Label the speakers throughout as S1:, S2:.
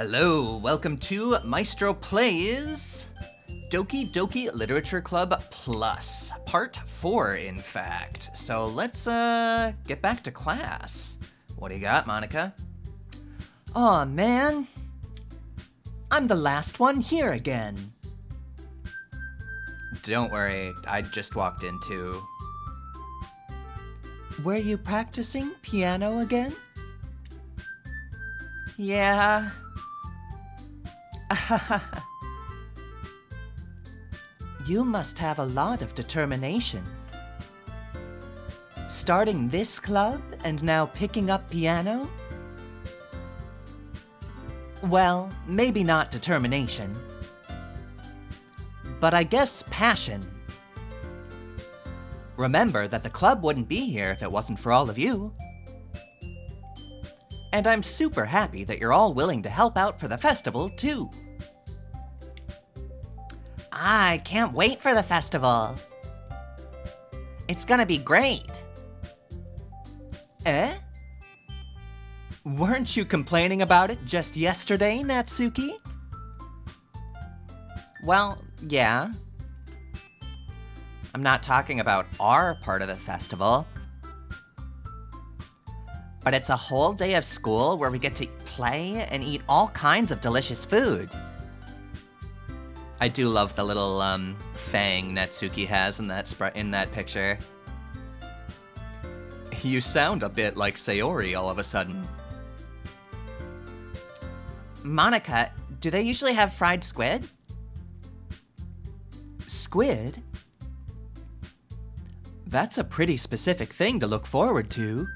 S1: Hello, welcome to MaestroPlays Doki Doki Literature Club Plus, Part 4, in fact. So let's get back to class. What do you got, Monica?
S2: Aw, man. I'm the last one here again.
S1: Don't worry, I just walked in too.
S2: Were you practicing piano again?
S1: Yeah.
S2: You must have a lot of determination. Starting this club and now picking up piano? Well, maybe not determination. But I guess passion. Remember that the club wouldn't be here if it wasn't for all of you. And I'm super happy that you're all willing to help out for the festival, too. I can't wait for the festival. It's gonna be great. Eh? Weren't you complaining about it just yesterday, Natsuki? Well, yeah. I'm not talking about our part of the festival. But it's a whole day of school where we get to play and eat all kinds of delicious food. I do love the little fang Natsuki has in that picture.
S1: You sound a bit like Sayori all of a sudden.
S2: Monica, do they usually have fried squid? Squid? That's a pretty specific thing to look forward to.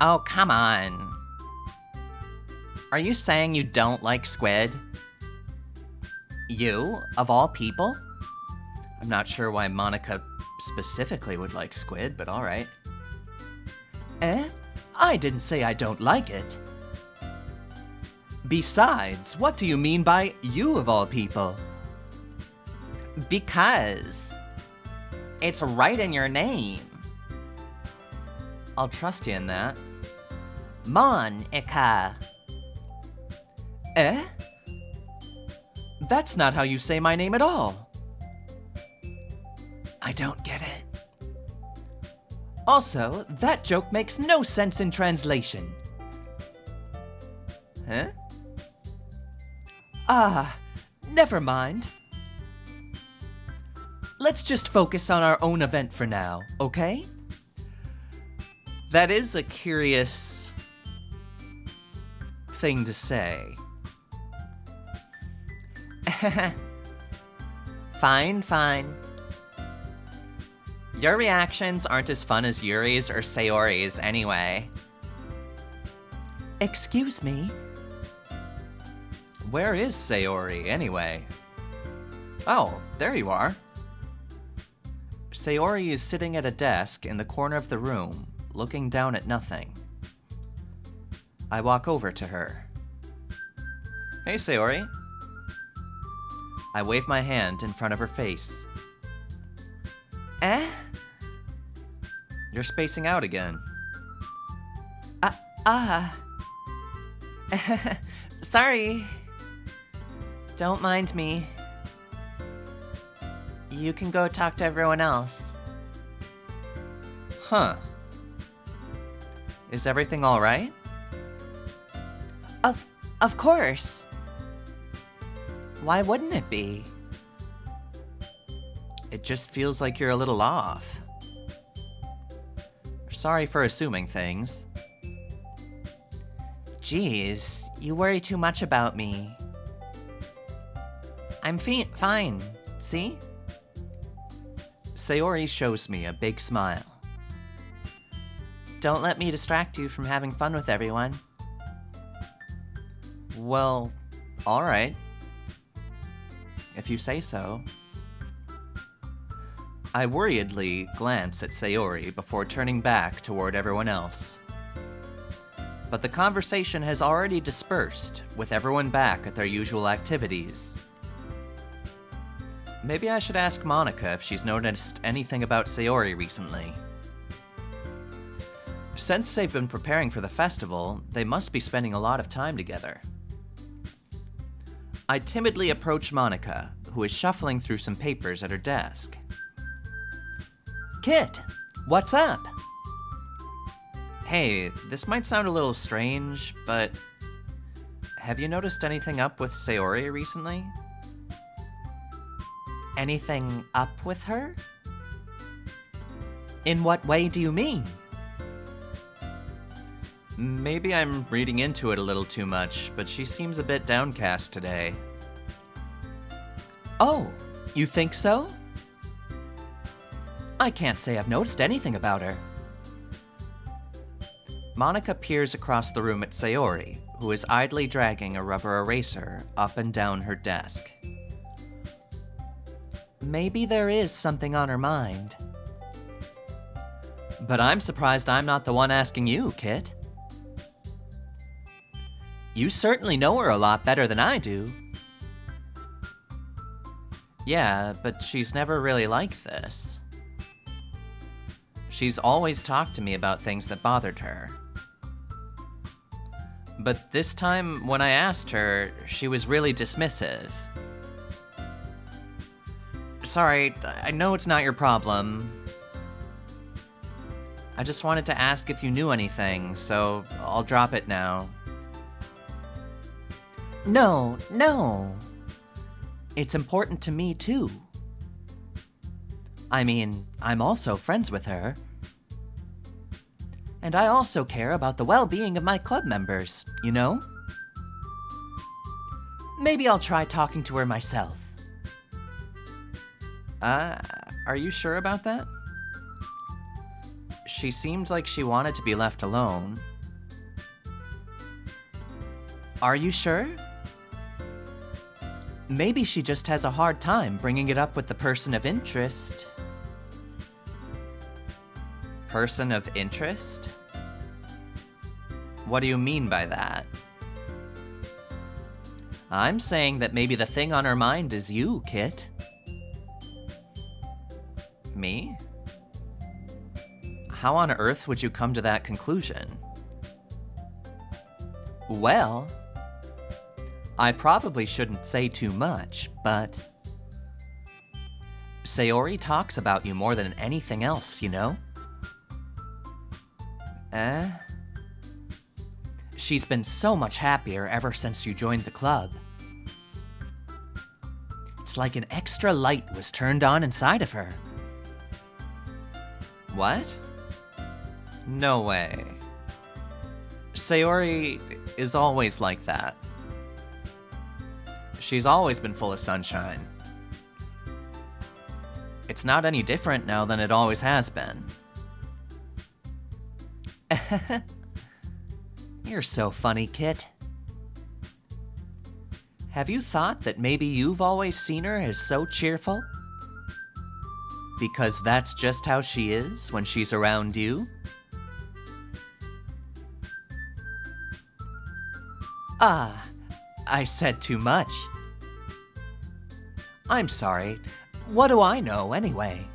S2: Oh, come on. Are you saying you don't like squid? You, of all people?
S1: I'm not sure why Monica specifically would like squid, but alright.
S2: Eh? I didn't say I don't like it. Besides, what do you mean by you of all people? Because it's right in your name.
S1: I'll trust you in that.
S2: Monica. Eh? That's not how you say my name at all. I don't get it. Also, that joke makes no sense in translation.
S1: Huh?
S2: Ah, never mind. Let's just focus on our own event for now, okay?
S1: That is a curious thing to say.
S2: Fine, fine. Your reactions aren't as fun as Yuri's or Sayori's anyway. Excuse me?
S1: Where is Sayori, anyway? Oh, there you are. Sayori is sitting at a desk in the corner of the room, looking down at nothing. I walk over to her. Hey, Sayori. I wave my hand in front of her face.
S2: Eh?
S1: You're spacing out again.
S2: Sorry. Don't mind me. You can go talk to everyone else.
S1: Huh. Is everything all right?
S2: Of course. Why wouldn't it be?
S1: It just feels like you're a little off. Sorry for assuming things.
S2: Jeez, you worry too much about me. I'm fine, see?
S1: Sayori shows me a big smile.
S2: Don't let me distract you from having fun with everyone.
S1: Well, alright. If you say so. I worriedly glance at Sayori before turning back toward everyone else. But the conversation has already dispersed, with everyone back at their usual activities. Maybe I should ask Monica if she's noticed anything about Sayori recently. Since they've been preparing for the festival, they must be spending a lot of time together. I timidly approach Monica, who is shuffling through some papers at her desk.
S2: Kit, what's up?
S1: Hey, this might sound a little strange, but have you noticed anything up with Sayori recently?
S2: Anything up with her? In what way do you mean?
S1: Maybe I'm reading into it a little too much, but she seems a bit downcast today.
S2: Oh, you think so? I can't say I've noticed anything about her.
S1: Monica peers across the room at Sayori, who is idly dragging a rubber eraser up and down her desk.
S2: Maybe there is something on her mind.
S1: But I'm surprised I'm not the one asking you, Kit.
S2: You certainly know her a lot better than I do.
S1: Yeah, but she's never really like this. She's always talked to me about things that bothered her. But this time, when I asked her, she was really dismissive. Sorry, I know it's not your problem. I just wanted to ask if you knew anything, so I'll drop it now.
S2: No. It's important to me, too. I mean, I'm also friends with her. And I also care about the well-being of my club members, you know? Maybe I'll try talking to her myself.
S1: Are you sure about that? She seemed like she wanted to be left alone.
S2: Are you sure? Maybe she just has a hard time bringing it up with the person of interest.
S1: Person of interest? What do you mean by that?
S2: I'm saying that maybe the thing on her mind is you, Kit.
S1: Me? How on earth would you come to that conclusion?
S2: Well, I probably shouldn't say too much, but Sayori talks about you more than anything else, you know? She's been so much happier ever since you joined the club. It's like an extra light was turned on inside of her.
S1: What? No way. Sayori is always like that. She's always been full of sunshine. It's not any different now than it always has been.
S2: You're so funny, Kit. Have you thought that maybe you've always seen her as so cheerful? Because that's just how she is when she's around you? Ah, I said too much. I'm sorry. What do I know, anyway?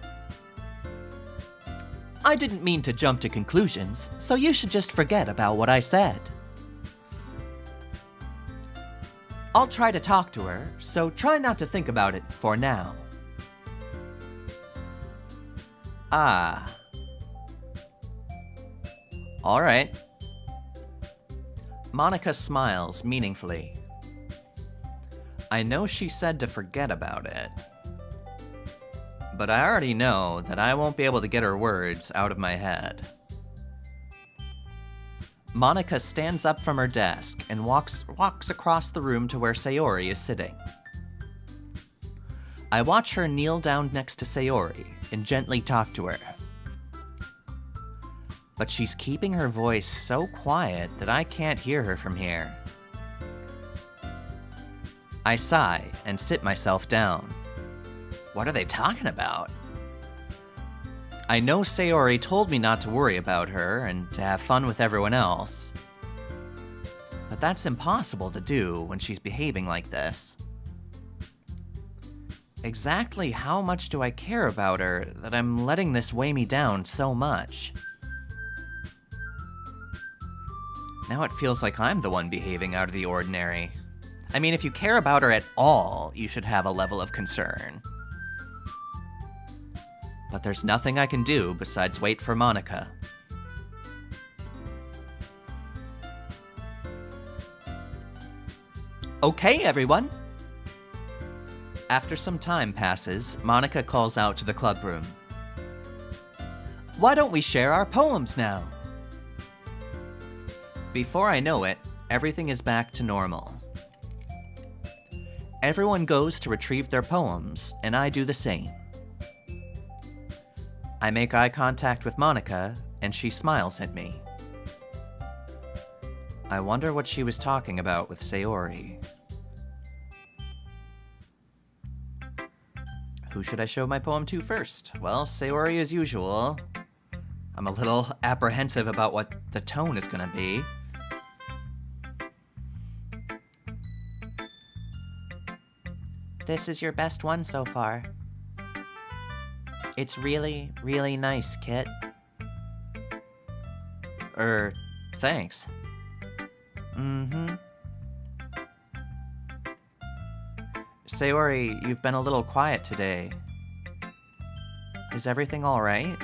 S2: I didn't mean to jump to conclusions, so you should just forget about what I said. I'll try to talk to her, so try not to think about it for now.
S1: Ah. All right. Monica smiles meaningfully. I know she said to forget about it, but I already know that I won't be able to get her words out of my head. Monica stands up from her desk and walks across the room to where Sayori is sitting. I watch her kneel down next to Sayori and gently talk to her. But she's keeping her voice so quiet that I can't hear her from here. I sigh and sit myself down. What are they talking about? I know Sayori told me not to worry about her and to have fun with everyone else. But that's impossible to do when she's behaving like this. Exactly how much do I care about her that I'm letting this weigh me down so much? Now it feels like I'm the one behaving out of the ordinary. I mean, if you care about her at all, you should have a level of concern. But there's nothing I can do besides wait for Monica. Okay, everyone. After some time passes, Monica calls out to the club room. Why don't we share our poems now? Before I know it, everything is back to normal. Everyone goes to retrieve their poems, and I do the same. I make eye contact with Monica, and she smiles at me. I wonder what she was talking about with Sayori. Who should I show my poem to first? Well, Sayori as usual. I'm a little apprehensive about what the tone is gonna be. This is your best one so far. It's really, really nice, Kit. Thanks. Mm-hmm. Sayori, you've been a little quiet today. Is everything alright?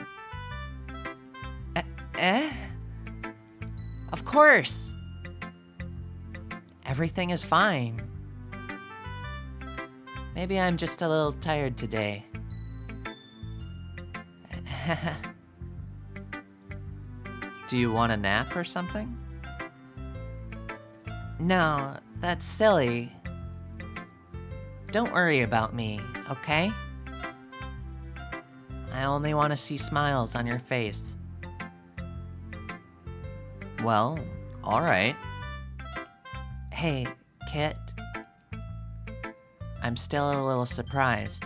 S1: Of course! Everything is fine. Maybe I'm just a little tired today. Do you want a nap or something? No, that's silly. Don't worry about me, okay? I only want to see smiles on your face. Well, alright. Hey, Kit. I'm still a little surprised.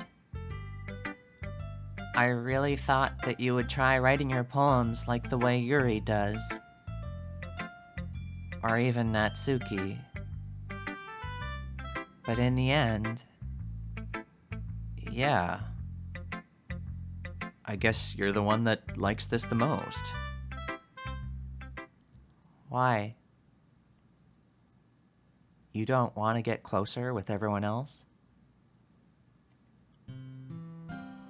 S1: I really thought that you would try writing your poems like the way Yuri does. Or even Natsuki. But in the end... yeah. I guess you're the one that likes this the most. Why? You don't want to get closer with everyone else?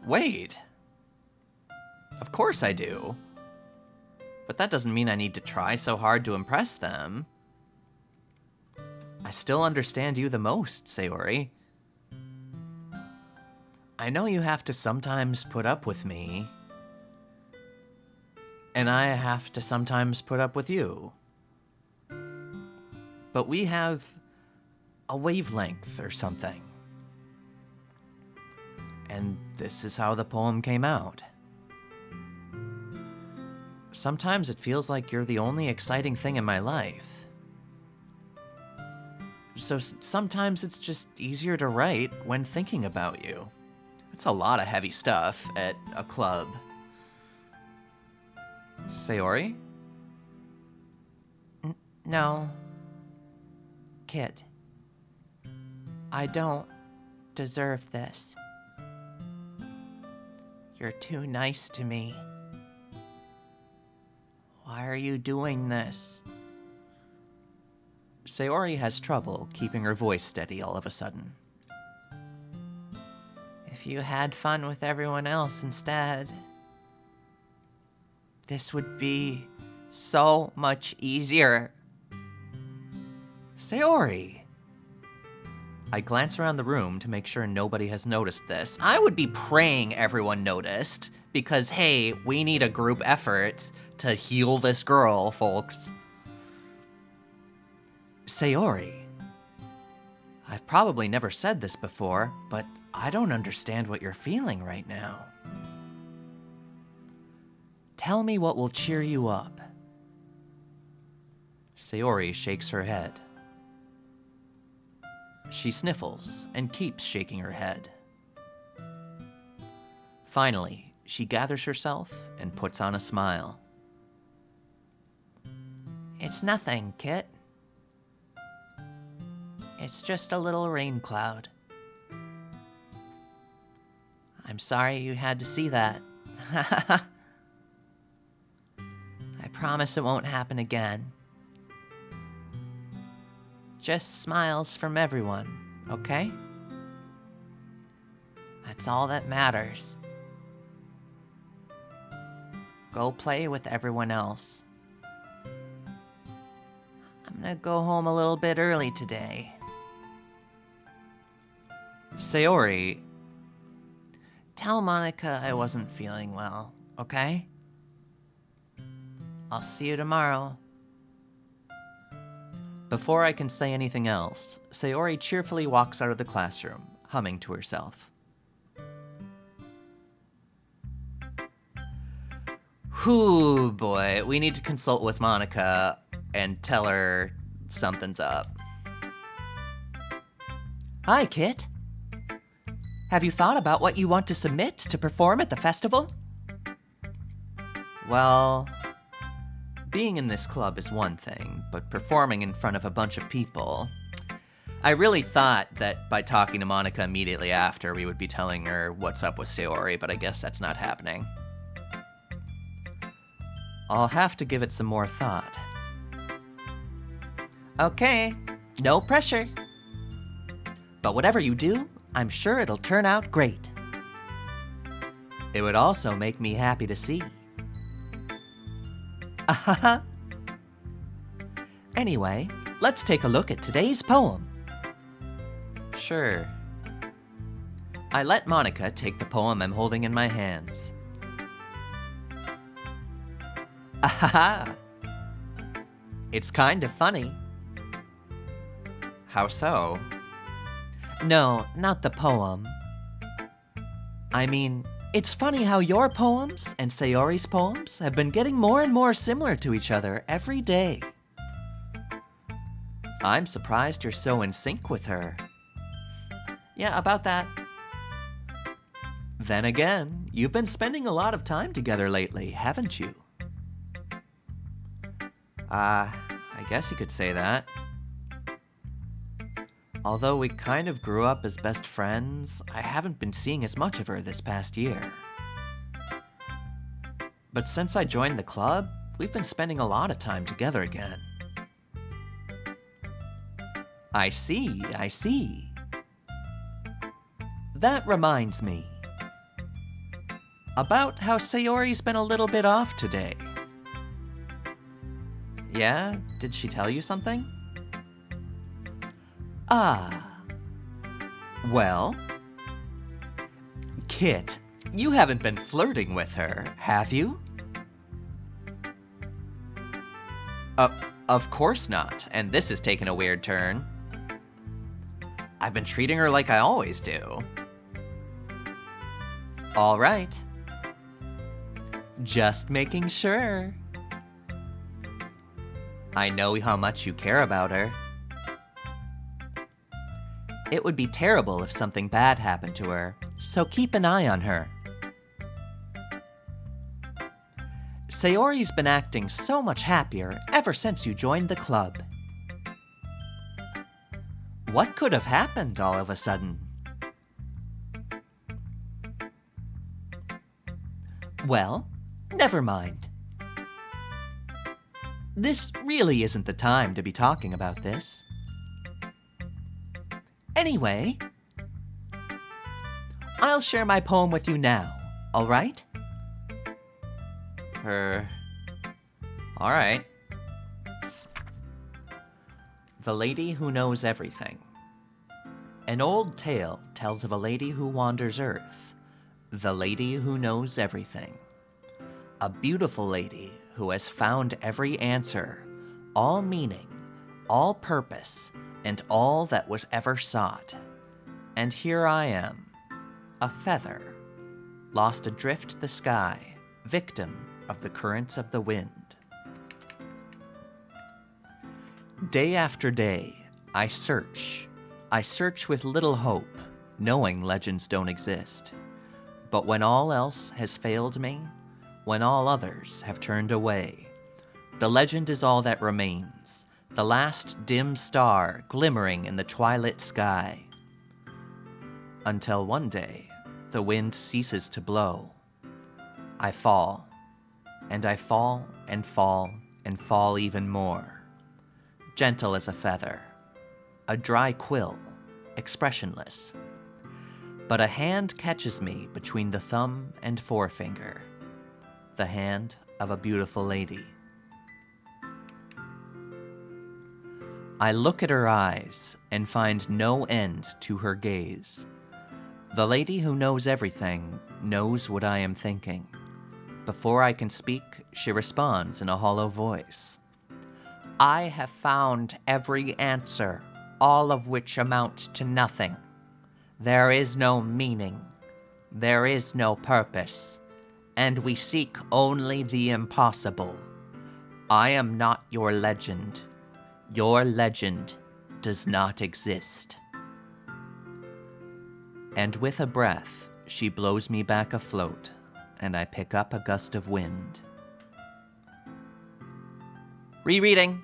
S1: Wait! Of course I do. But that doesn't mean I need to try so hard to impress them. I still understand you the most, Sayori. I know you have to sometimes put up with me. And I have to sometimes put up with you. But we have a wavelength or something. And this is how the poem came out. Sometimes it feels like you're the only exciting thing in my life. So sometimes it's just easier to write when thinking about you. It's a lot of heavy stuff at a club. Sayori? No. Kit. I don't deserve this. You're too nice to me. Why are you doing this? Sayori has trouble keeping her voice steady all of a sudden. If you had fun with everyone else instead, this would be so much easier. Sayori! I glance around the room to make sure nobody has noticed this. I would be praying everyone noticed, because hey, we need a group effort to heal this girl, folks. Sayori. I've probably never said this before, but I don't understand what you're feeling right now. Tell me what will cheer you up. Sayori shakes her head. She sniffles and keeps shaking her head. Finally, she gathers herself and puts on a smile. It's nothing, Kit. It's just a little rain cloud. I'm sorry you had to see that. I promise it won't happen again.
S2: Just smiles from everyone, okay? That's all that matters. Go play with everyone else. I'm gonna go home a little bit early today.
S1: Sayori,
S2: Tell Monica I wasn't feeling well, okay? I'll see you tomorrow.
S1: before I can say anything else, Sayori cheerfully walks out of the classroom, humming to herself. Whew, boy, we need to consult with Monica and tell her something's up. Hi, Kit. Have you thought about what you want to submit to perform at the festival? Well, being in this club is one thing, but performing in front of a bunch of people... I really thought that by talking to Monica immediately after, we would be telling her what's up with Sayori, but I guess that's not happening. I'll have to give it some more thought. Okay, no pressure. But whatever you do, I'm sure it'll turn out great. It would also make me happy to see. Ahaha. Anyway, let's take a look at today's poem. Sure. I let Monica take the poem I'm holding in my hands. Ahaha! It's kind of funny. How so? No, not the poem. I mean, it's funny how your poems and Sayori's poems have been getting more and more similar to each other every day. I'm surprised you're so in sync with her. Yeah, about that. Then again, you've been spending a lot of time together lately, haven't you? I guess you could say that. Although we kind of grew up as best friends, I haven't been seeing as much of her this past year. But since I joined the club, we've been spending a lot of time together again. I see. That reminds me. About how Sayori's been a little bit off today. Yeah? Did she tell you something? Ah. Well? Kit, you haven't been flirting with her, have you? Of course not, and this has taken a weird turn. I've been treating her like I always do. All right. Just making sure. I know how much you care about her. It would be terrible if something bad happened to her, so keep an eye on her. Sayori's been acting so much happier ever since you joined the club. What could have happened all of a sudden? Well, never mind. This really isn't the time to be talking about this. Anyway, I'll share my poem with you now, all right? All right. The Lady Who Knows Everything. An old tale tells of a lady who wanders Earth, the lady who knows everything. A beautiful lady who has found every answer, all meaning, all purpose, and all that was ever sought. And here I am, a feather, lost adrift the sky, victim of the currents of the wind. Day after day, I search with little hope, knowing legends don't exist. But when all else has failed me, when all others have turned away, the legend is all that remains, the last dim star glimmering in the twilit sky. Until one day, the wind ceases to blow. I fall, and I fall and fall and fall even more, gentle as a feather, a dry quill, expressionless. But a hand catches me between the thumb and forefinger, the hand of a beautiful lady. I look at her eyes and find no end to her gaze. The lady who knows everything knows what I am thinking. Before I can speak, she responds in a hollow voice. I have found every answer, all of which amount to nothing. There is no meaning. There is no purpose. And we seek only the impossible. I am not your legend. Your legend does not exist. And with a breath, she blows me back afloat, and I pick up a gust of wind. Rereading.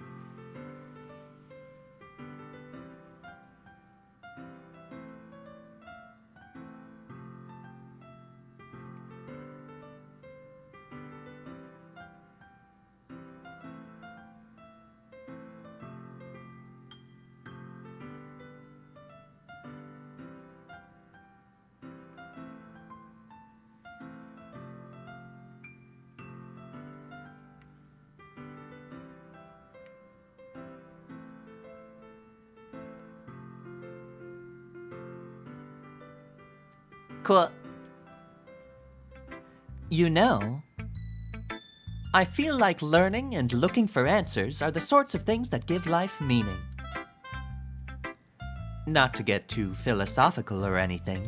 S1: Cool. You know, I feel like learning and looking for answers are the sorts of things that give life meaning. Not to get too philosophical or anything,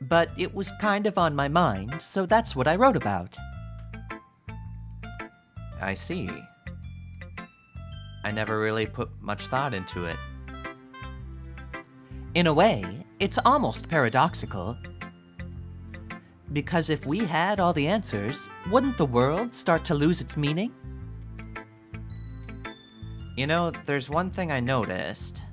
S1: but it was kind of on my mind, so that's what I wrote about. I see. I never really put much thought into it. In a way, it's almost paradoxical. Because if we had all the answers, wouldn't the world start to lose its meaning? You know, there's one thing I noticed.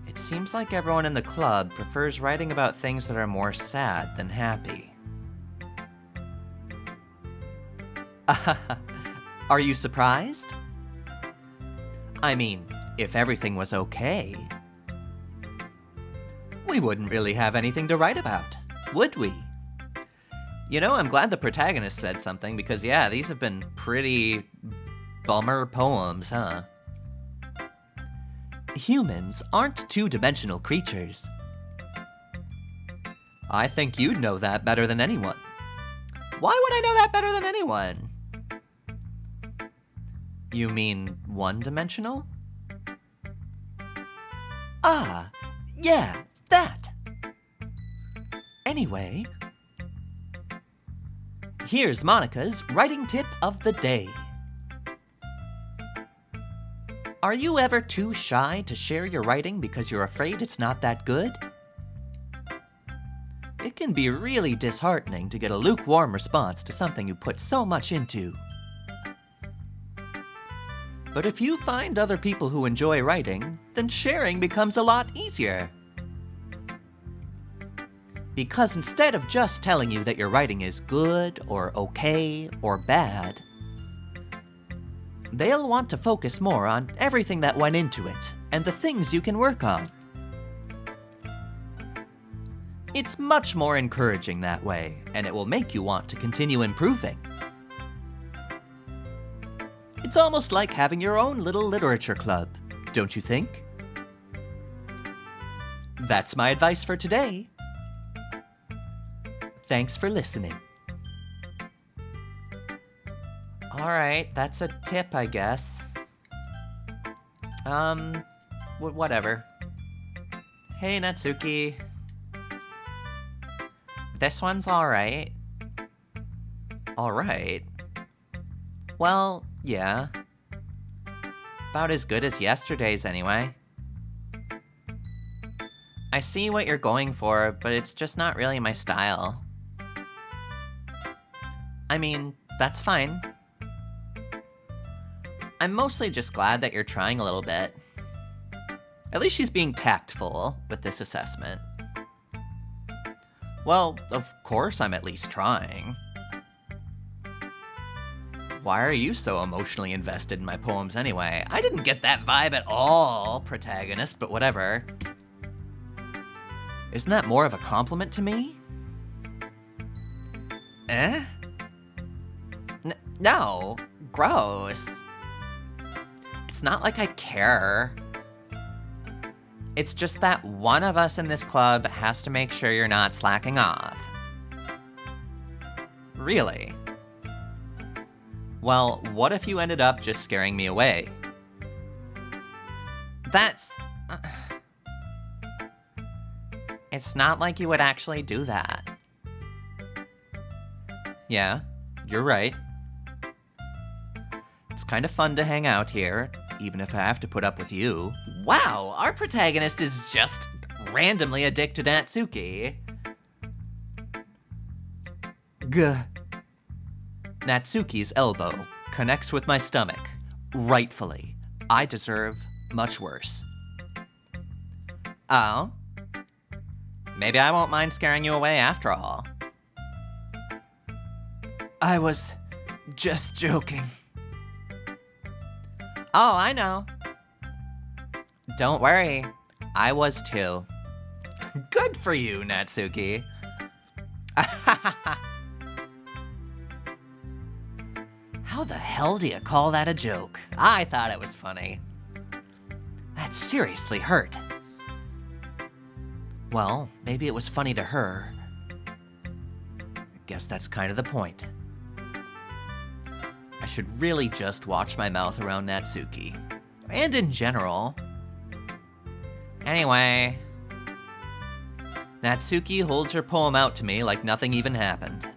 S1: It seems like everyone in the club prefers writing about things that are more sad than happy. Are you surprised? I mean, if everything was okay, we wouldn't really have anything to write about, would we? You know, I'm glad the protagonist said something, because yeah, these have been pretty bummer poems, huh? Humans aren't two-dimensional creatures. I think you'd know that better than anyone. Why would I know that better than anyone? You mean one-dimensional? Ah, yeah, that. Anyway, here's Monica's writing tip of the day. Are you ever too shy to share your writing because you're afraid it's not that good? It can be really disheartening to get a lukewarm response to something you put so much into. But if you find other people who enjoy writing, then sharing becomes a lot easier. Because instead of just telling you that your writing is good, or okay, or bad, they'll want to focus more on everything that went into it, and the things you can work on. It's much more encouraging that way, and it will make you want to continue improving. It's almost like having your own little literature club, don't you think? That's my advice for today. Thanks for listening. Alright, that's a tip, I guess. Whatever. Hey, Natsuki. This one's alright. Alright? Well, yeah. About as good as yesterday's, anyway. I see what you're going for, but it's just not really my style. I mean, that's fine. I'm mostly just glad that you're trying a little bit. At least she's being tactful with this assessment. Well, of course I'm at least trying. Why are you so emotionally invested in my poems anyway? I didn't get that vibe at all, protagonist, but whatever. Isn't that more of a compliment to me? Eh? No. Gross. It's not like I care. It's just that one of us in this club has to make sure you're not slacking off. Really? Well, what if you ended up just scaring me away? That's... It's not like you would actually do that. Yeah, you're right. It's kind of fun to hang out here, even if I have to put up with you. Wow, our protagonist is just randomly a dick to Natsuki. Gah. Natsuki's elbow connects with my stomach. Rightfully. I deserve much worse. Oh? Maybe I won't mind scaring you away after all. I was just joking. Oh, I know. Don't worry. I was too. Good for you, Natsuki. How the hell do you call that a joke? I thought it was funny. That seriously hurt. Well, maybe it was funny to her. I guess that's kind of the point. I should really just watch my mouth around Natsuki. And in general. Anyway. Natsuki holds her poem out to me like nothing even happened.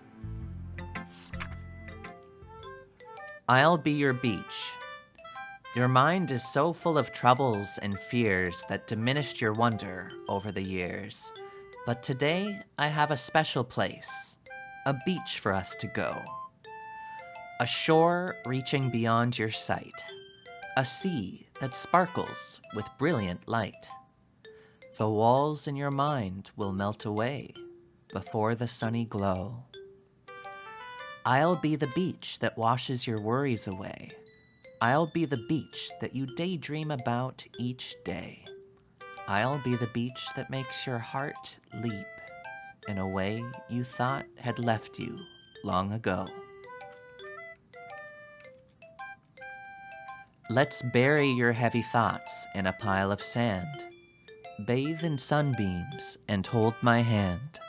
S1: I'll be your beach. Your mind is so full of troubles and fears that diminished your wonder over the years. But today, I have a special place, a beach for us to go. A shore reaching beyond your sight, a sea that sparkles with brilliant light. The walls in your mind will melt away before the sunny glow. I'll be the beach that washes your worries away. I'll be the beach that you daydream about each day. I'll be the beach that makes your heart leap in a way you thought had left you long ago. Let's bury your heavy thoughts in a pile of sand. Bathe in sunbeams and hold my hand.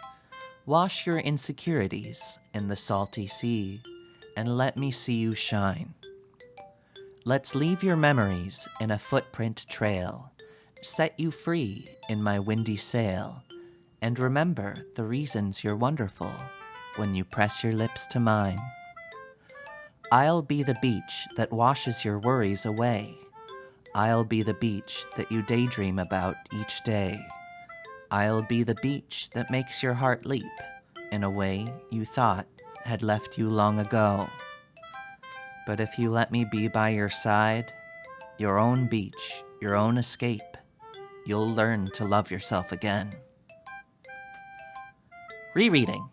S1: Wash your insecurities in the salty sea, and let me see you shine. Let's leave your memories in a footprint trail, set you free in my windy sail, and remember the reasons you're wonderful when you press your lips to mine. I'll be the beach that washes your worries away. I'll be the beach that you daydream about each day. I'll be the beach that makes your heart leap in a way you thought had left you long ago. But if you let me be by your side, your own beach, your own escape, you'll learn to love yourself again. Rereading.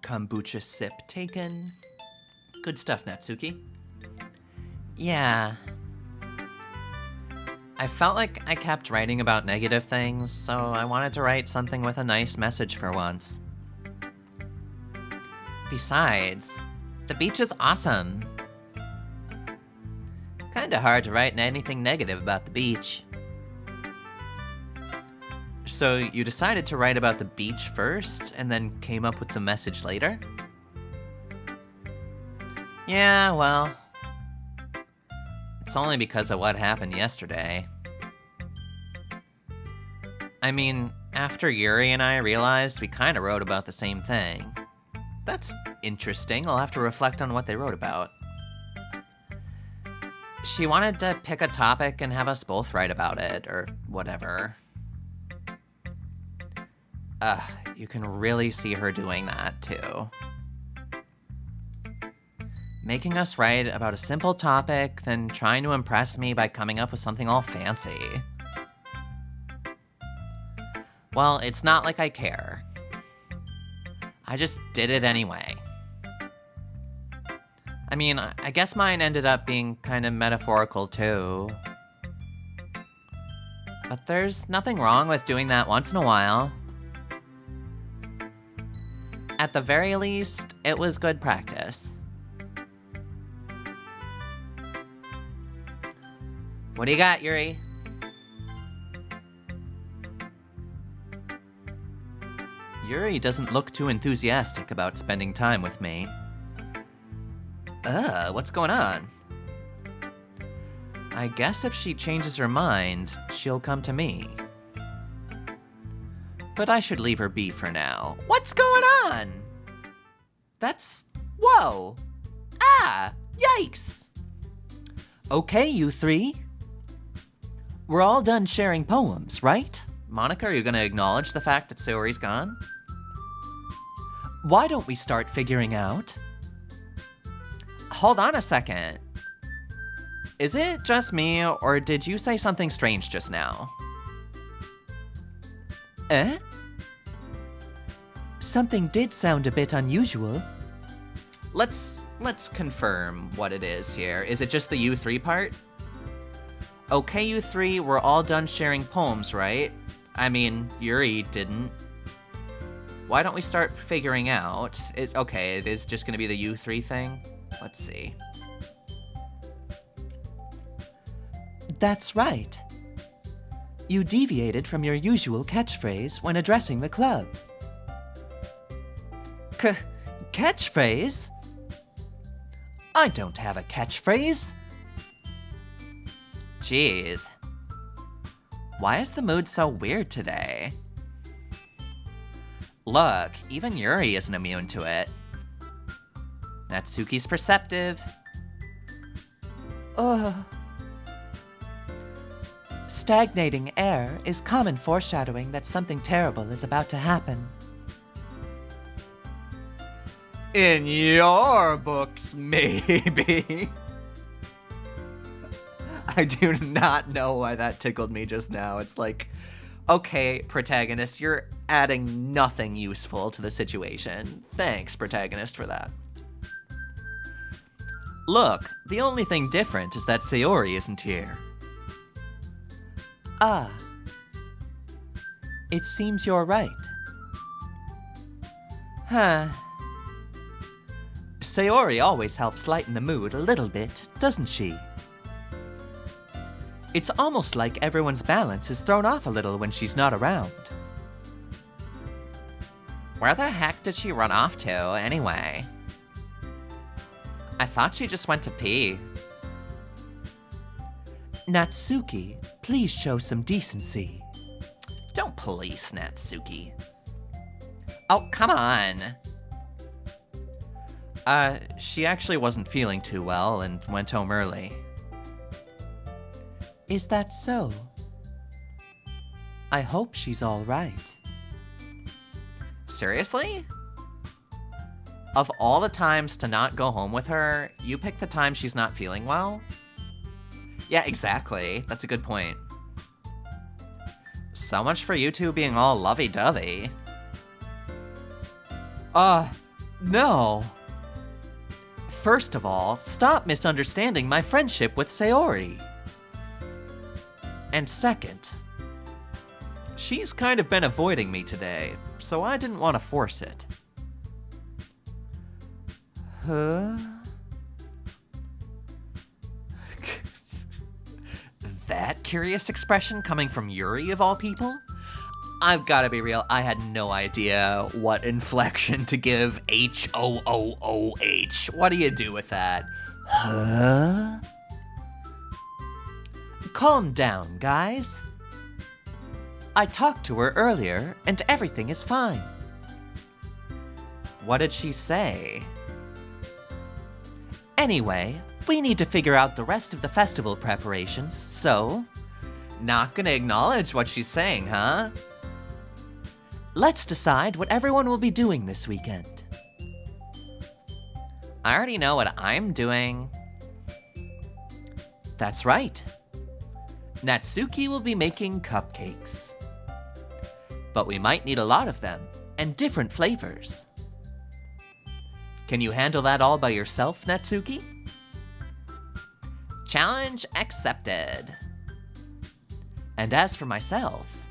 S1: Kombucha sip taken. Good stuff, Natsuki. Yeah. I felt like I kept writing about negative things, so I wanted to write something with a nice message for once. Besides, the beach is awesome. Kinda hard to write anything negative about the beach. So you decided to write about the beach first, and then came up with the message later? Yeah, well, it's only because of what happened yesterday. I mean, after Yuri and I realized we kind of wrote about the same thing. That's interesting. I'll have to reflect on what they wrote about. She wanted to pick a topic and have us both write about it, or whatever. You can really see her doing that, too. Making us write about a simple topic, then trying to impress me by coming up with something all fancy. Well, it's not like I care. I just did it anyway. I mean, I guess mine ended up being kind of metaphorical too. But there's nothing wrong with doing that once in a while. At the very least, it was good practice. What do you got, Yuri? Yuri doesn't look too enthusiastic about spending time with me. What's going on? I guess if she changes her mind, she'll come to me. But I should leave her be for now. What's going on? Whoa! Ah! Yikes! Okay, you three. We're all done sharing poems, right? Monica, are you gonna acknowledge the fact that Sayori's gone? Why don't we start figuring out? Hold on a second. Is it just me, or did you say something strange just now? Eh? Something did sound a bit unusual. Let's confirm what it is here. Is it just the you three part? Okay, you three, we're all done sharing poems, right? I mean, Yuri didn't. Why don't we start figuring out? Okay, it is just gonna be the you three thing. Let's see. That's right. You deviated from your usual catchphrase when addressing the club. Catchphrase? I don't have a catchphrase. Jeez. Why is the mood so weird today? Look, even Yuri isn't immune to it. Natsuki's perceptive. Ugh. Stagnating air is common foreshadowing that something terrible is about to happen. In your books, maybe. I do not know why that tickled me just now. It's like, okay, protagonist, you're adding nothing useful to the situation. Thanks, protagonist, for that. Look, the only thing different is that Sayori isn't here. Ah. It seems you're right. Huh. Sayori always helps lighten the mood a little bit, doesn't she? It's almost like everyone's balance is thrown off a little when she's not around. Where the heck did she run off to, anyway? I thought she just went to pee. Natsuki, please show some decency. Don't police Natsuki. Oh, come on. She actually wasn't feeling too well and went home early. Is that so? I hope she's all right. Seriously? Of all the times to not go home with her, you pick the time she's not feeling well? Yeah, exactly. That's a good point. So much for you two being all lovey-dovey. No. First of all, stop misunderstanding my friendship with Sayori. And second, she's kind of been avoiding me today, so I didn't want to force it. Huh? That curious expression coming from Yuri of all people? I've gotta be real, I had no idea what inflection to give H-O-O-O-H. What do you do with that? Huh?
S2: Calm down, guys. I talked to her earlier, and everything is fine.
S1: What did she say?
S2: Anyway, we need to figure out the rest of the festival preparations, so...
S1: Not gonna acknowledge what she's saying, huh?
S2: Let's decide what everyone will be doing this weekend.
S1: I already know what I'm doing.
S2: That's right. Natsuki will be making cupcakes. But we might need a lot of them, and different flavors. Can you handle that all by yourself, Natsuki?
S1: Challenge accepted.
S2: And as for myself,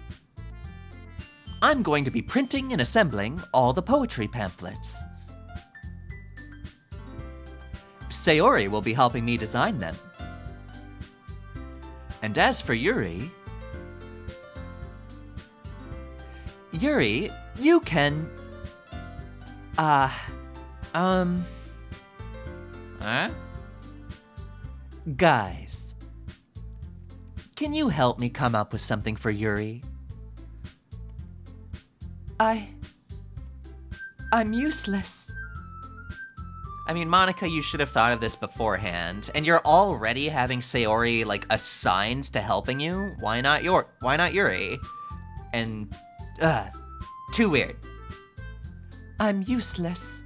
S2: I'm going to be printing and assembling all the poetry pamphlets. Sayori will be helping me design them. And as for Yuri, you can...
S1: Huh?
S2: Guys, can you help me come up with something for Yuri? I'm useless.
S1: I mean, Monica, you should have thought of this beforehand, and you're already having Sayori, like, assigned to helping you? Why not Yuri? And, too weird.
S2: I'm useless.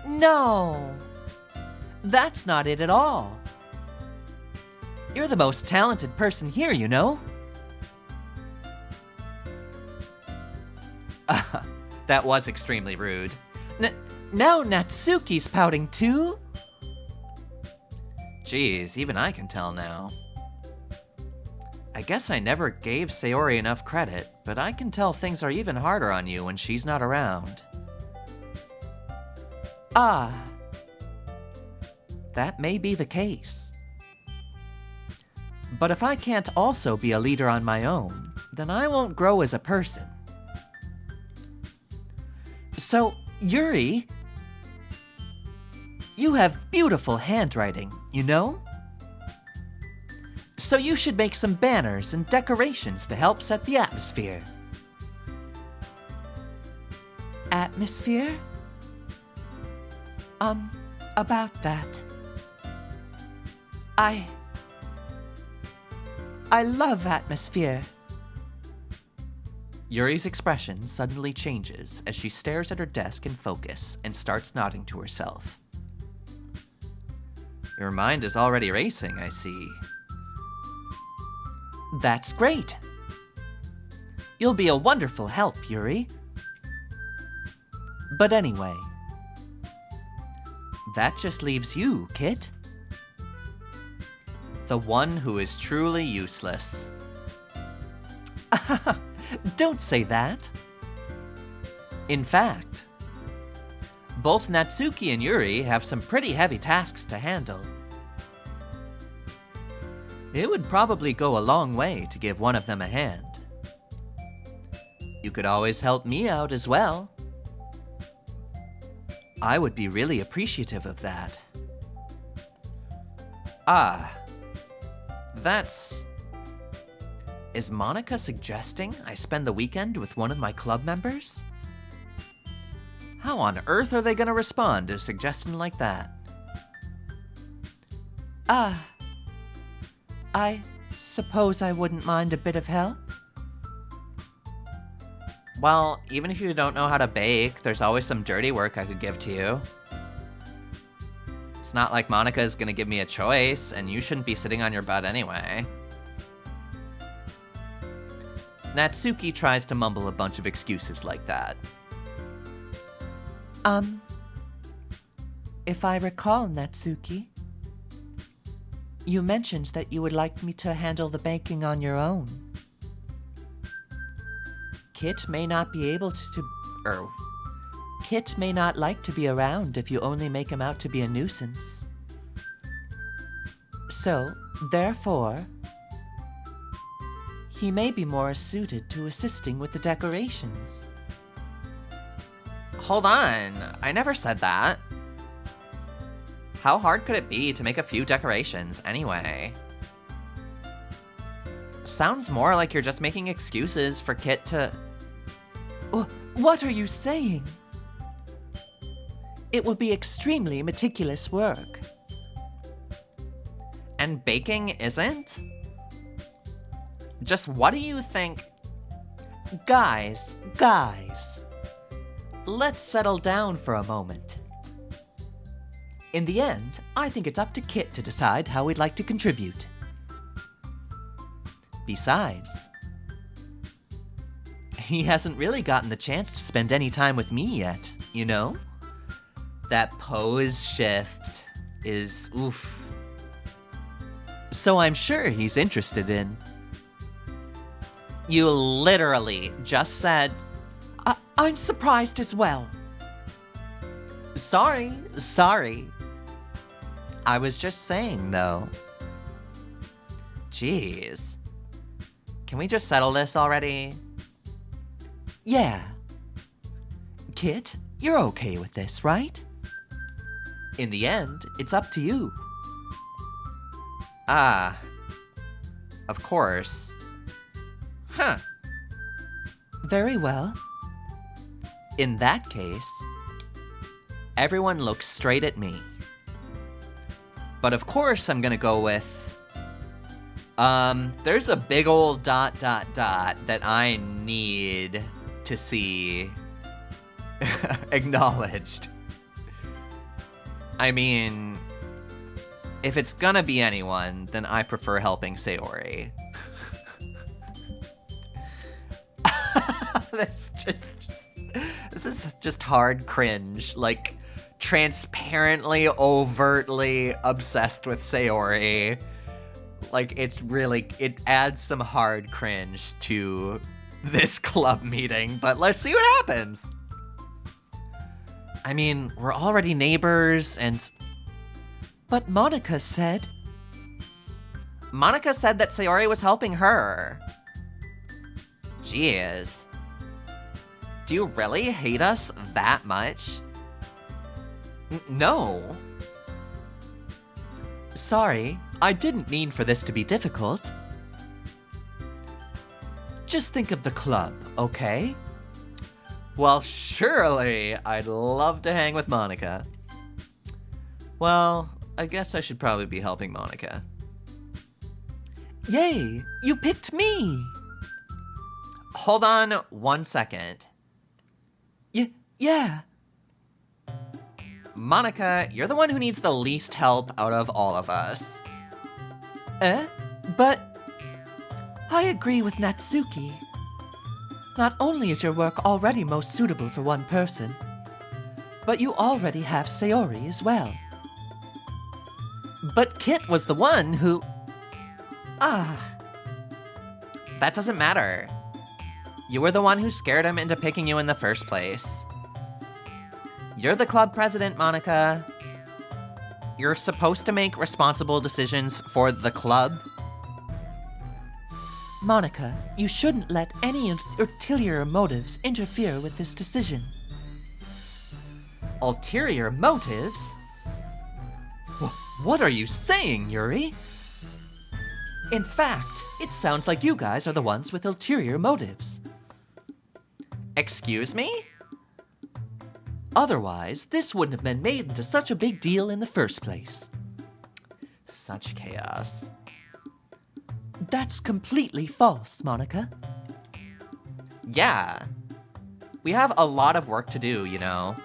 S2: No! That's not it at all. You're the most talented person here, you know?
S1: That was extremely rude.
S2: Now Natsuki's pouting too?
S1: Jeez, even I can tell now. I guess I never gave Sayori enough credit, but I can tell things are even harder on you when she's not around.
S2: That may be the case. But if I can't also be a leader on my own, then I won't grow as a person. So, Yuri, you have beautiful handwriting, you know? So you should make some banners and decorations to help set the atmosphere. Atmosphere? About that. I love atmosphere.
S1: Yuri's expression suddenly changes as she stares at her desk in focus and starts nodding to herself. Your mind is already racing, I see.
S2: That's great. You'll be a wonderful help, Yuri. But anyway, that just leaves you, Kit.
S1: The one who is truly useless.
S2: Don't say that. In fact, both Natsuki and Yuri have some pretty heavy tasks to handle. It would probably go a long way to give one of them a hand. You could always help me out as well. I would be really appreciative of that.
S1: That's... Is Monica suggesting I spend the weekend with one of my club members? How on earth are they gonna respond to a suggestion like that?
S2: I suppose I wouldn't mind a bit of help.
S1: Well, even if you don't know how to bake, there's always some dirty work I could give to you. It's not like Monica is gonna give me a choice, and you shouldn't be sitting on your butt anyway. Natsuki tries to mumble a bunch of excuses like that.
S2: If I recall, Natsuki, you mentioned that you would like me to handle the baking on your own. Kit may not like to be around if you only make him out to be a nuisance. So, therefore, he may be more suited to assisting with the decorations.
S1: Hold on, I never said that. How hard could it be to make a few decorations anyway?
S2: sounds more like you're just making excuses for Kit to...
S1: What are you saying? It will be extremely meticulous work.
S2: And baking isn't? Just what do you think?
S1: Guys, let's settle down for a moment. In the end, I think it's up to Kit to decide how he'd like to contribute. Besides, he hasn't really gotten the chance to spend any time with me yet, you know?
S2: That pose shift is oof.
S1: So I'm sure he's interested in...
S2: You literally just said...
S1: I'm surprised as well.
S2: Sorry. I was just saying, though. Jeez. Can we just settle this already?
S1: Yeah. Kit, you're okay with this, right? In the end, it's up to you.
S2: Of course. Huh.
S1: Very well. In that case,
S2: everyone looks straight at me. But of course I'm gonna go with... there's a big old ... that I need to see acknowledged. I mean, if it's gonna be anyone, then I prefer helping Sayori. This is just hard cringe, like transparently, overtly obsessed with Sayori. Like, it adds some hard cringe to this club meeting, but let's see what happens. I mean, we're already neighbors, and...
S1: But Monica said
S2: that Sayori was helping her. Jeez. Do you really hate us that much? No.
S1: Sorry, I didn't mean for this to be difficult. Just think of the club, okay?
S2: Well, surely I'd love to hang with Monica. Well, I guess I should probably be helping Monica.
S1: Yay, you picked me!
S2: Hold on 1 second.
S1: Yeah.
S2: Monica, you're the one who needs the least help out of all of us.
S1: But... I agree with Natsuki. Not only is your work already most suitable for one person, but you already have Sayori as well.
S2: But Kit was the one who... That doesn't matter. You were the one who scared him into picking you in the first place. You're the club president, Monica. You're supposed to make responsible decisions for the club.
S1: Monica, you shouldn't let any ulterior motives interfere with this decision.
S2: Ulterior motives? What are you saying, Yuri?
S1: In fact, it sounds like you guys are the ones with ulterior motives.
S2: Excuse me?
S1: Otherwise, this wouldn't have been made into such a big deal in the first place.
S2: Such chaos.
S1: That's completely false, Monica.
S2: Yeah. We have a lot of work to do, you know.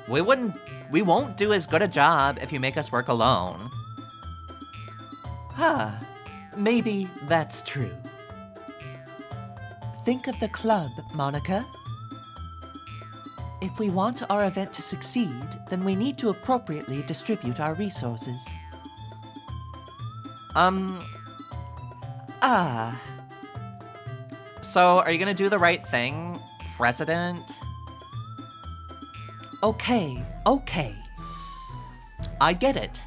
S2: We won't do as good a job if you make us work alone.
S1: Maybe that's true. Think of the club, Monica. If we want our event to succeed, then we need to appropriately distribute our resources.
S2: So, are you gonna do the right thing, President?
S1: Okay. I get it.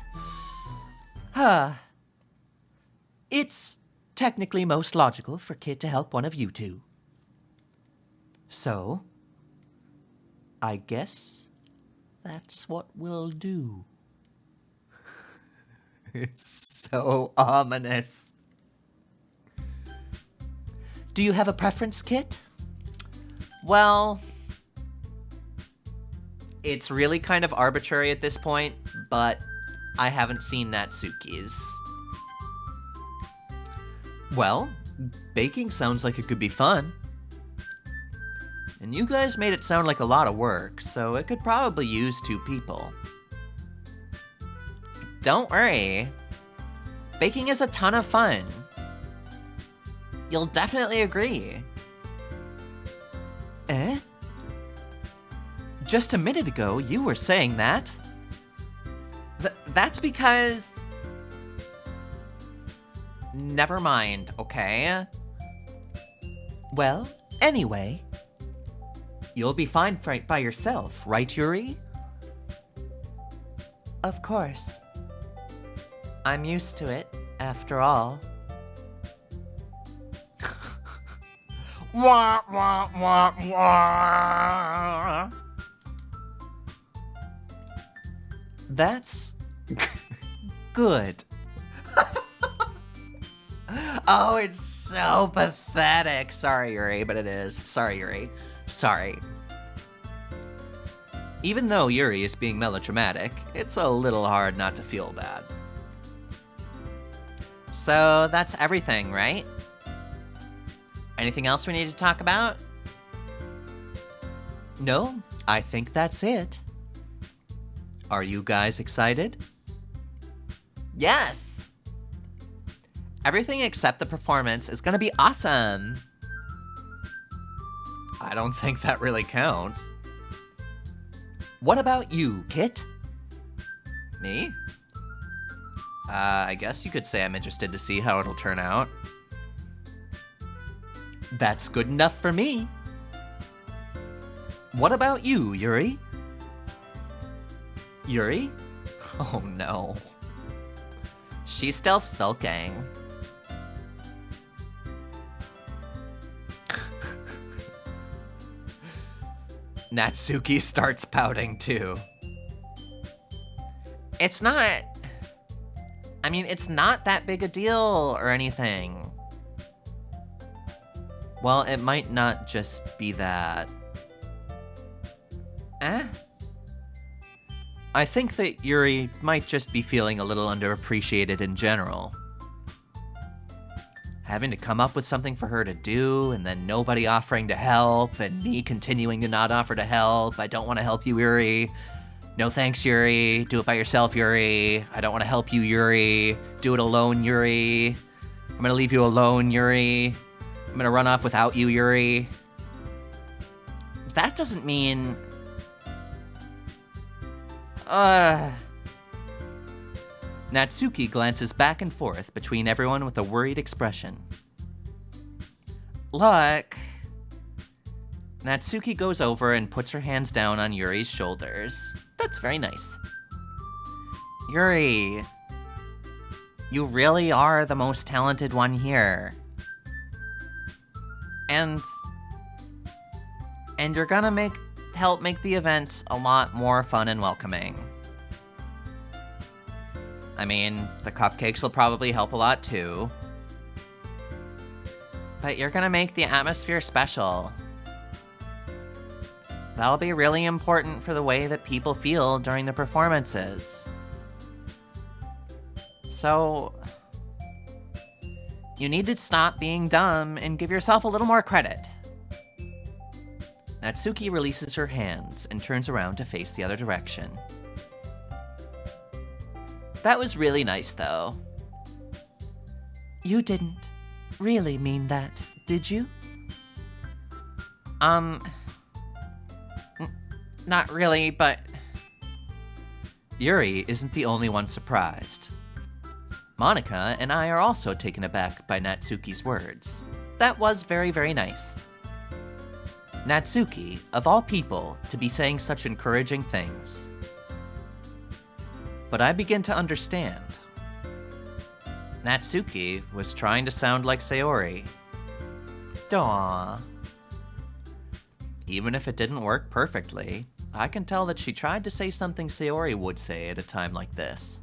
S1: It's technically most logical for Kit to help one of you two. So, I guess that's what we'll do.
S2: It's so ominous. Do you have a preference, Kit?
S1: Well, it's really kind of arbitrary at this point, but I haven't seen Natsuki's.
S2: Well, baking sounds like it could be fun. And you guys made it sound like a lot of work, so it could probably use 2 people.
S1: Don't worry. Baking is a ton of fun. You'll definitely agree.
S2: Eh? Just a minute ago, you were saying that.
S1: That's because... Never mind, okay?
S2: Well, anyway, you'll be fine by yourself, right, Yuri?
S1: Of course. I'm used to it, after all. Wah, wah, wah, wah.
S2: That's good.
S1: Oh, it's so pathetic. Sorry, Yuri, but it is. Sorry, Yuri. Sorry.
S2: Even though Yuri is being melodramatic, it's a little hard not to feel bad.
S1: So that's everything, right? Anything else we need to talk about?
S2: No, I think that's it. Are you guys excited?
S1: Yes! Everything except the performance is gonna be awesome.
S2: I don't think that really counts. What about you, Kit?
S1: Me?
S2: I guess you could say I'm interested to see how it'll turn out. That's good enough for me. What about you, Yuri? Yuri?
S1: Oh no. She's still sulking.
S2: Natsuki starts pouting too.
S1: It's not... I mean, it's not that big a deal or anything.
S2: Well, it might not just be that.
S1: Eh?
S2: I think that Yuri might just be feeling a little underappreciated in general. Having to come up with something for her to do, and then nobody offering to help, and me continuing to not offer to help. I don't want to help you, Yuri. No thanks, Yuri. Do it by yourself, Yuri. I don't want to help you, Yuri. Do it alone, Yuri. I'm gonna leave you alone, Yuri. I'm gonna run off without you, Yuri.
S1: That doesn't mean...
S2: Natsuki glances back and forth between everyone with a worried expression.
S1: Look...
S2: Natsuki goes over and puts her hands down on Yuri's shoulders. That's very nice.
S1: Yuri... You really are the most talented one here. And you're gonna help make the event a lot more fun and welcoming. I mean, the cupcakes will probably help a lot too. But you're gonna make the atmosphere special. That'll be really important for the way that people feel during the performances. So, you need to stop being dumb and give yourself a little more credit.
S2: Natsuki releases her hands and turns around to face the other direction.
S1: That was really nice, though.
S2: You didn't really mean that, did you?
S1: Not really, but...
S2: Yuri isn't the only one surprised. Monica and I are also taken aback by Natsuki's words. That was very, very nice. Natsuki, of all people, to be saying such encouraging things. But I begin to understand. Natsuki was trying to sound like Sayori.
S1: Daw.
S2: Even if it didn't work perfectly, I can tell that she tried to say something Sayori would say at a time like this.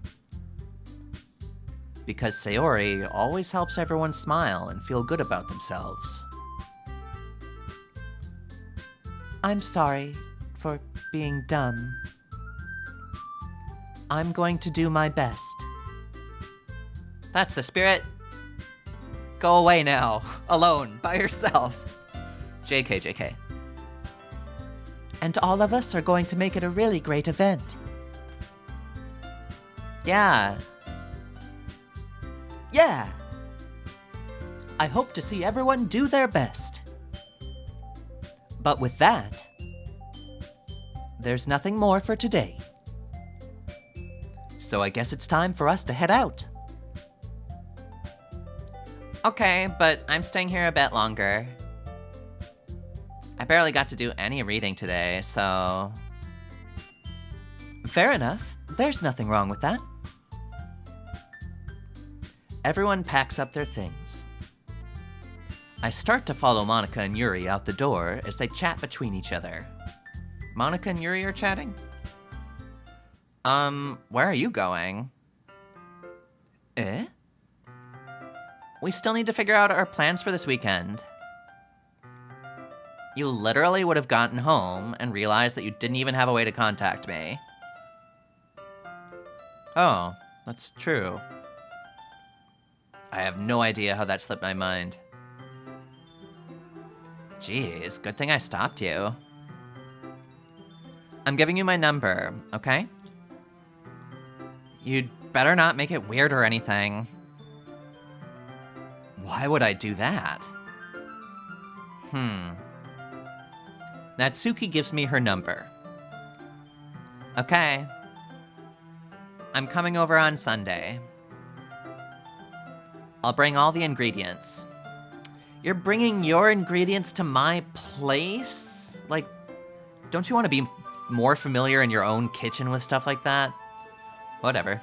S2: Because Sayori always helps everyone smile and feel good about themselves. I'm sorry for being dumb. I'm going to do my best.
S1: That's the spirit. Go away now, alone, by yourself. JK, JK.
S2: And all of us are going to make it a really great event.
S1: Yeah.
S2: Yeah! I hope to see everyone do their best. But with that, there's nothing more for today. So I guess it's time for us to head out.
S1: Okay, but I'm staying here a bit longer. I barely got to do any reading today, so...
S2: Fair enough. There's nothing wrong with that. Everyone packs up their things. I start to follow Monica and Yuri out the door as they chat between each other.
S1: Monica and Yuri are chatting? Where are you going?
S2: Eh?
S1: We still need to figure out our plans for this weekend. You literally would have gotten home and realized that you didn't even have a way to contact me. Oh, that's true. I have no idea how that slipped my mind. Jeez, good thing I stopped you. I'm giving you my number, okay? You'd better not make it weird or anything. Why would I do that? Natsuki gives me her number. Okay. I'm coming over on Sunday. I'll bring all the ingredients. You're bringing your ingredients to my place? Like, don't you want to be more familiar in your own kitchen with stuff like that? Whatever.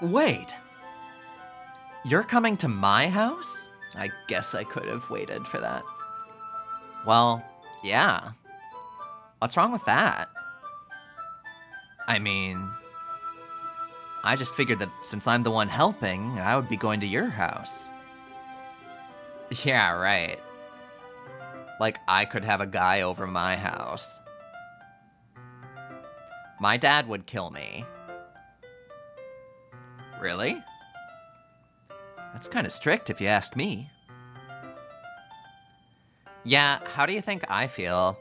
S1: Wait. You're coming to my house? I guess I could have waited for that. Well, yeah. What's wrong with that? I mean, I just figured that since I'm the one helping, I would be going to your house. Yeah, right. Like, I could have a guy over my house. My dad would kill me. Really? That's kind of strict if you ask me. Yeah, how do you think I feel?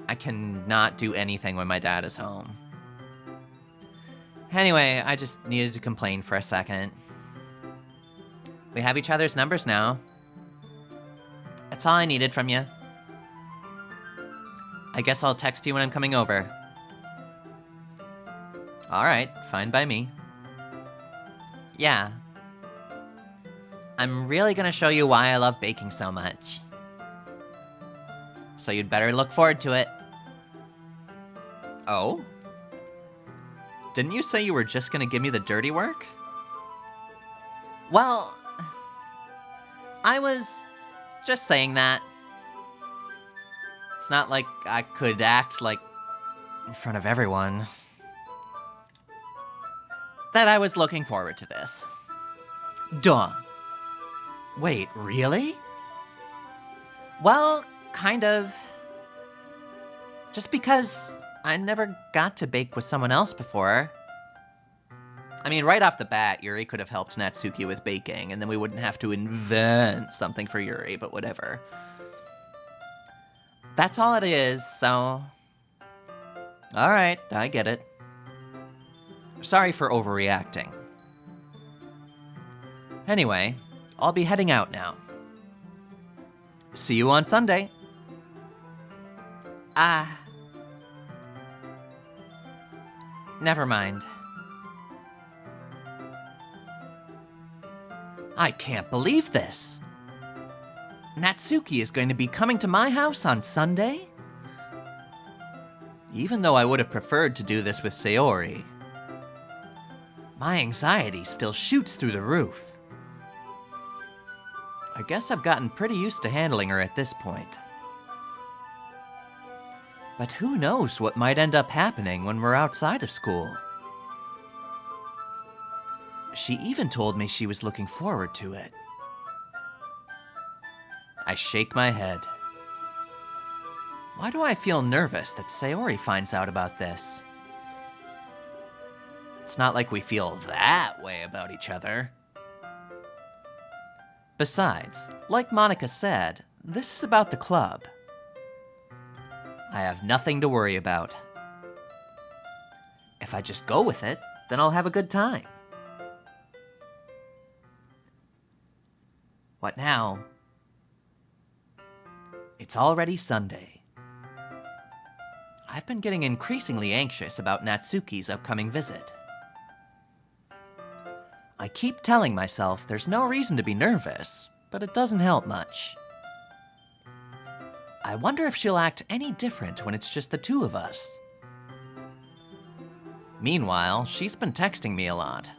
S1: I cannot do anything when my dad is home. Anyway, I just needed to complain for a second. We have each other's numbers now. That's all I needed from you. I guess I'll text you when I'm coming over. Alright, fine by me. Yeah. I'm really gonna show you why I love baking so much. So you'd better look forward to it. Oh? Didn't you say you were just gonna give me the dirty work? Well, I was just saying that. It's not like I could act like in front of everyone that I was looking forward to this. Duh. Wait, really? Well, kind of. Just because I never got to bake with someone else before. I mean, right off the bat, Yuri could have helped Natsuki with baking, and then we wouldn't have to invent something for Yuri, but whatever. That's all it is, so... Alright, I get it. Sorry for overreacting. Anyway, I'll be heading out now. See you on Sunday. Never mind. I can't believe this. Natsuki is going to be coming to my house on Sunday? Even though I would have preferred to do this with Sayori, my anxiety still shoots through the roof. I guess I've gotten pretty used to handling her at this point. But who knows what might end up happening when we're outside of school. She even told me she was looking forward to it. I shake my head.
S2: Why do I feel nervous that Sayori finds out about this? It's not like we feel that way about each other. Besides, like Monica said, this is about the club. I have nothing to worry about. If I just go with it, then I'll have a good time. What now? It's already Sunday. I've been getting increasingly anxious about Natsuki's upcoming visit. I keep telling myself there's no reason to be nervous, but it doesn't help much. I wonder if she'll act any different when it's just the two of us. Meanwhile, she's been texting me a lot.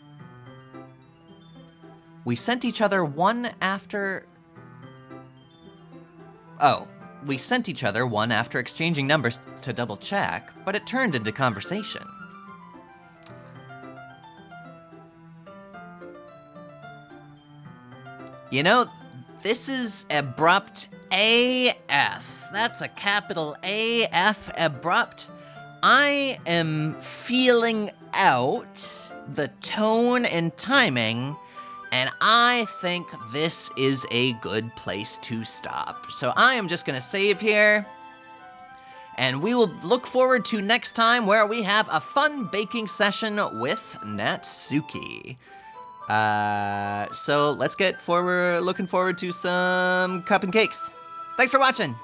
S2: We sent each other one after exchanging numbers to double check, but it turned into conversation. You know, this is abrupt AF. That's a capital AF, abrupt. I am feeling out the tone and timing, and I think this is a good place to stop. So I am just gonna save here, and we will look forward to next time where we have a fun baking session with Natsuki. So let's looking forward to some cup and cakes. Thanks for watching.